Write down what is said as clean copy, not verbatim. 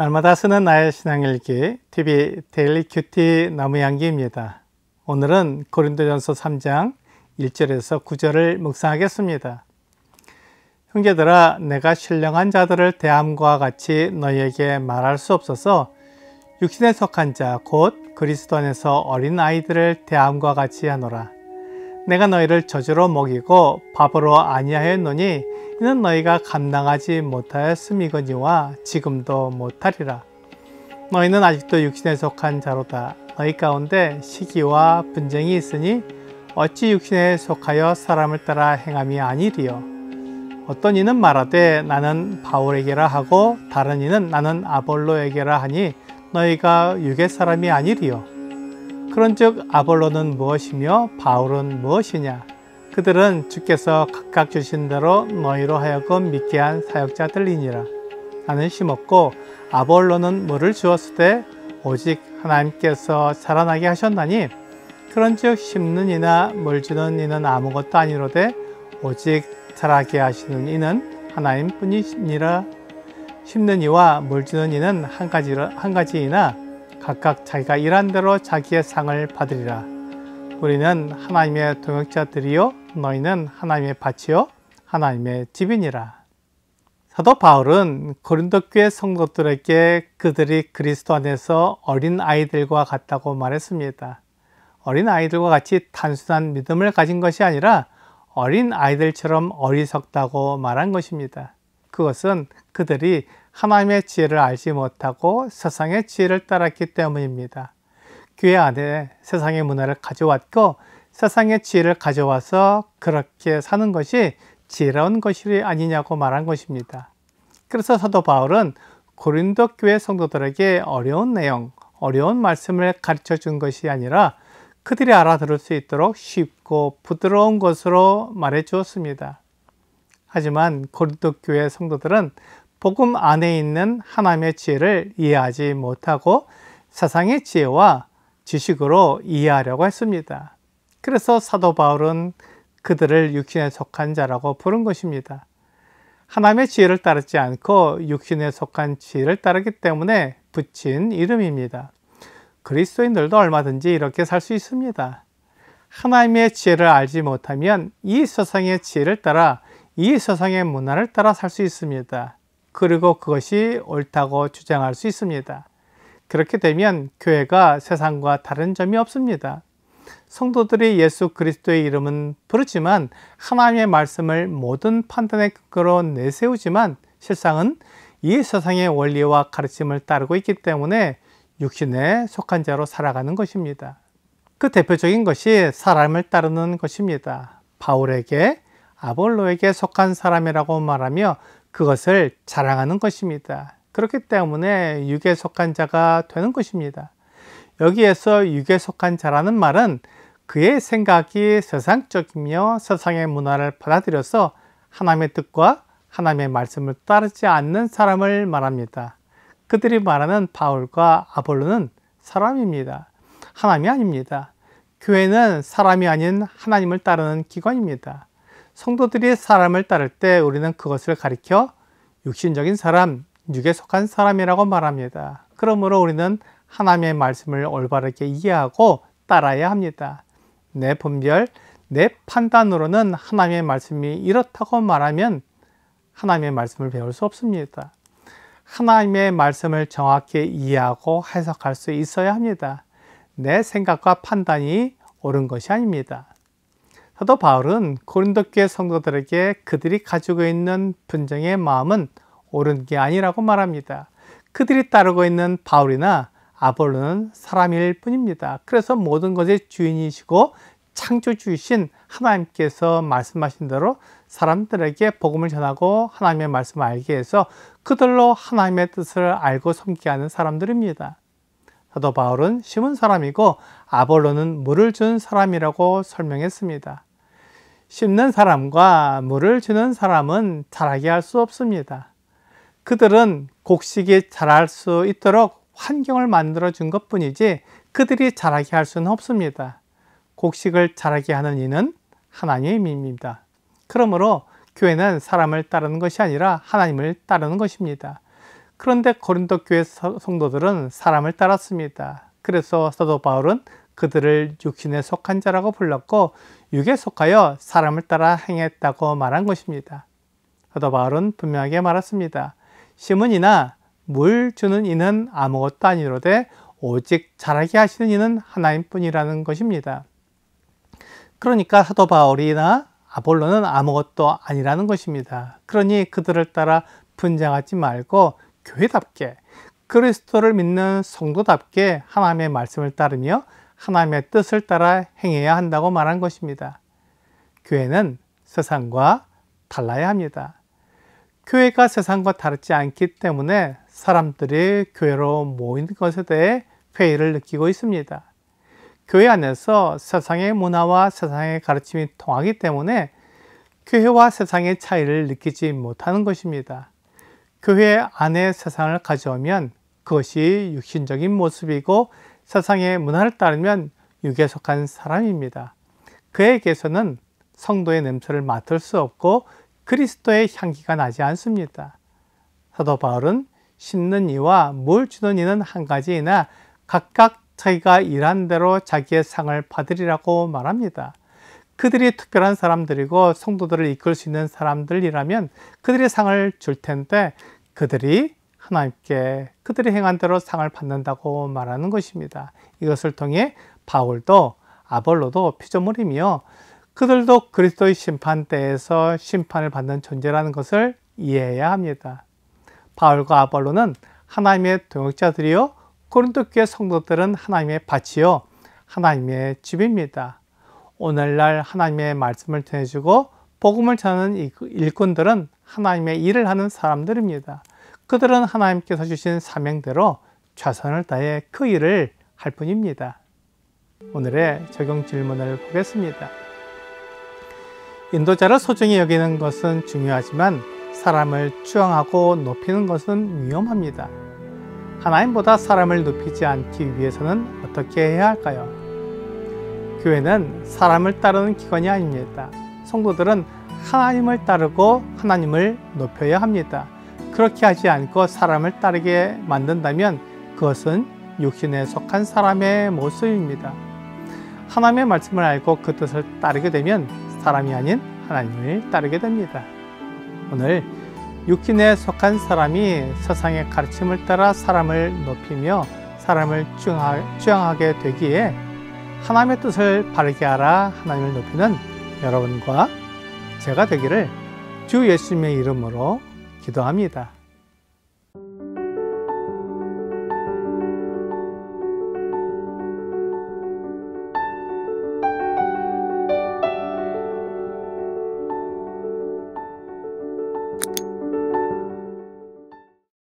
날마다 쓰는 나의 신앙일기 TV 데일리 큐티 나무향기입니다. 오늘은 고린도전서 3장 1절에서 9절을 묵상하겠습니다. 형제들아, 내가 신령한 자들을 대함과 같이 너희에게 말할 수 없어서 육신에 속한 자 곧 그리스도 안에서 어린 아이들을 대함과 같이 하노라. 내가 너희를 저주로 먹이고 밥으로 아니하였노니 이는 너희가 감당하지 못하였음이거니와 지금도 못하리라. 너희는 아직도 육신에 속한 자로다. 너희 가운데 시기와 분쟁이 있으니 어찌 육신에 속하여 사람을 따라 행함이 아니리요. 어떤 이는 말하되 나는 바울에게라 하고 다른 이는 나는 아볼로에게라 하니 너희가 육의 사람이 아니리요. 그런즉 아볼로는 무엇이며 바울은 무엇이냐? 그들은 주께서 각각 주신 대로 너희로 하여금 믿게 한 사역자들이니라. 나는 심었고 아볼로는 물을 주었으되 오직 하나님께서 자라나게 하셨나니 그런즉 심는 이나 물 주는 이는 아무것도 아니로되 오직 자라게 하시는 이는 하나님뿐이니라. 심는 이와 물 주는 이는 한 가지이나 각각 자기가 일한 대로 자기의 상을 받으리라. 우리는 하나님의 동역자들이요 너희는 하나님의 밭이요 하나님의 집이니라. 사도 바울은 고린도 교회 성도들에게 그들이 그리스도 안에서 어린 아이들과 같다고 말했습니다. 어린 아이들과 같이 단순한 믿음을 가진 것이 아니라 어린 아이들처럼 어리석다고 말한 것입니다. 그것은 그들이 하나님의 지혜를 알지 못하고 세상의 지혜를 따랐기 때문입니다. 교회 안에 세상의 문화를 가져왔고 세상의 지혜를 가져와서 그렇게 사는 것이 지혜로운 것이 아니냐고 말한 것입니다. 그래서 사도 바울은 고린도 교회 성도들에게 어려운 내용, 어려운 말씀을 가르쳐 준 것이 아니라 그들이 알아들을 수 있도록 쉽고 부드러운 것으로 말해 주었습니다. 하지만 고린도 교회 성도들은 복음 안에 있는 하나님의 지혜를 이해하지 못하고 세상의 지혜와 지식으로 이해하려고 했습니다. 그래서 사도 바울은 그들을 육신에 속한 자라고 부른 것입니다. 하나님의 지혜를 따르지 않고 육신에 속한 지혜를 따르기 때문에 붙인 이름입니다. 그리스도인들도 얼마든지 이렇게 살 수 있습니다. 하나님의 지혜를 알지 못하면 이 세상의 지혜를 따라 이 세상의 문화를 따라 살 수 있습니다. 그리고 그것이 옳다고 주장할 수 있습니다. 그렇게 되면 교회가 세상과 다른 점이 없습니다. 성도들이 예수 그리스도의 이름은 부르지만 하나님의 말씀을 모든 판단의 근거로 내세우지만 실상은 이 세상의 원리와 가르침을 따르고 있기 때문에 육신에 속한 자로 살아가는 것입니다. 그 대표적인 것이 사람을 따르는 것입니다. 바울에게 아볼로에게 속한 사람이라고 말하며 그것을 자랑하는 것입니다. 그렇기 때문에 육에 속한 자가 되는 것입니다. 여기에서 육에 속한 자라는 말은 그의 생각이 세상적이며 세상의 문화를 받아들여서 하나님의 뜻과 하나님의 말씀을 따르지 않는 사람을 말합니다. 그들이 말하는 바울과 아볼로는 사람입니다. 하나님이 아닙니다. 교회는 사람이 아닌 하나님을 따르는 기관입니다. 성도들이 사람을 따를 때 우리는 그것을 가리켜 육신적인 사람, 육에 속한 사람이라고 말합니다. 그러므로 우리는 하나님의 말씀을 올바르게 이해하고 따라야 합니다. 내 분별, 내 판단으로는 하나님의 말씀이 이렇다고 말하면 하나님의 말씀을 배울 수 없습니다. 하나님의 말씀을 정확히 이해하고 해석할 수 있어야 합니다. 내 생각과 판단이 옳은 것이 아닙니다. 사도 바울은 고린도 교회 성도들에게 그들이 가지고 있는 분쟁의 마음은 옳은 게 아니라고 말합니다. 그들이 따르고 있는 바울이나 아볼로는 사람일 뿐입니다. 그래서 모든 것의 주인이시고 창조주이신 하나님께서 말씀하신 대로 사람들에게 복음을 전하고 하나님의 말씀을 알게 해서 그들로 하나님의 뜻을 알고 섬기게 하는 사람들입니다. 사도 바울은 심은 사람이고 아볼로는 물을 준 사람이라고 설명했습니다. 심는 사람과 물을 주는 사람은 자라게 할 수 없습니다. 그들은 곡식이 자랄 수 있도록 환경을 만들어 준 것뿐이지 그들이 자라게 할 수는 없습니다. 곡식을 자라게 하는 이는 하나님입니다. 그러므로 교회는 사람을 따르는 것이 아니라 하나님을 따르는 것입니다. 그런데 고린도 교회 성도들은 사람을 따랐습니다. 그래서 사도 바울은 그들을 육신에 속한 자라고 불렀고 육에 속하여 사람을 따라 행했다고 말한 것입니다. 사도 바울은 분명하게 말했습니다. 심은 이나 물 주는 이는 아무것도 아니로되 오직 자라게 하시는 이는 하나님뿐이라는 것입니다. 그러니까 사도 바울이나 아볼로는 아무것도 아니라는 것입니다. 그러니 그들을 따라 분장하지 말고 교회답게 그리스도를 믿는 성도답게 하나님의 말씀을 따르며 하나님의 뜻을 따라 행해야 한다고 말한 것입니다. 교회는 세상과 달라야 합니다. 교회가 세상과 다르지 않기 때문에 사람들이 교회로 모이는 것에 대해 회의를 느끼고 있습니다. 교회 안에서 세상의 문화와 세상의 가르침이 통하기 때문에 교회와 세상의 차이를 느끼지 못하는 것입니다. 교회 안에 세상을 가져오면 그것이 육신적인 모습이고 세상의 문화를 따르면 육에 속한 사람입니다. 그에게서는 성도의 냄새를 맡을 수 없고 그리스도의 향기가 나지 않습니다. 사도 바울은 심는 이와 물 주는 이는 한 가지이나 각각 자기가 일한 대로 자기의 상을 받으리라고 말합니다. 그들이 특별한 사람들이고 성도들을 이끌 수 있는 사람들이라면 그들이 상을 줄 텐데 그들이 하나님께 그들이 행한 대로 상을 받는다고 말하는 것입니다. 이것을 통해 바울도 아볼로도 피조물이며 그들도 그리스도의 심판대에서 심판을 받는 존재라는 것을 이해해야 합니다. 바울과 아볼로는 하나님의 동역자들이요 고린도 교회 성도들은 하나님의 밭이요 하나님의 집입니다. 오늘날 하나님의 말씀을 전해주고 복음을 전하는 일꾼들은 하나님의 일을 하는 사람들입니다. 그들은 하나님께서 주신 사명대로 최선을 다해 그 일을 할 뿐입니다. 오늘의 적용 질문을 보겠습니다. 인도자를 소중히 여기는 것은 중요하지만 사람을 추앙하고 높이는 것은 위험합니다. 하나님보다 사람을 높이지 않기 위해서는 어떻게 해야 할까요? 교회는 사람을 따르는 기관이 아닙니다. 성도들은 하나님을 따르고 하나님을 높여야 합니다. 그렇게 하지 않고 사람을 따르게 만든다면 그것은 육신에 속한 사람의 모습입니다. 하나님의 말씀을 알고 그 뜻을 따르게 되면 사람이 아닌 하나님을 따르게 됩니다. 오늘 육신에 속한 사람이 세상의 가르침을 따라 사람을 높이며 사람을 주양하게 되기에 하나님의 뜻을 바르게 알아 하나님을 높이는 여러분과 제가 되기를 주 예수님의 이름으로 기도합니다.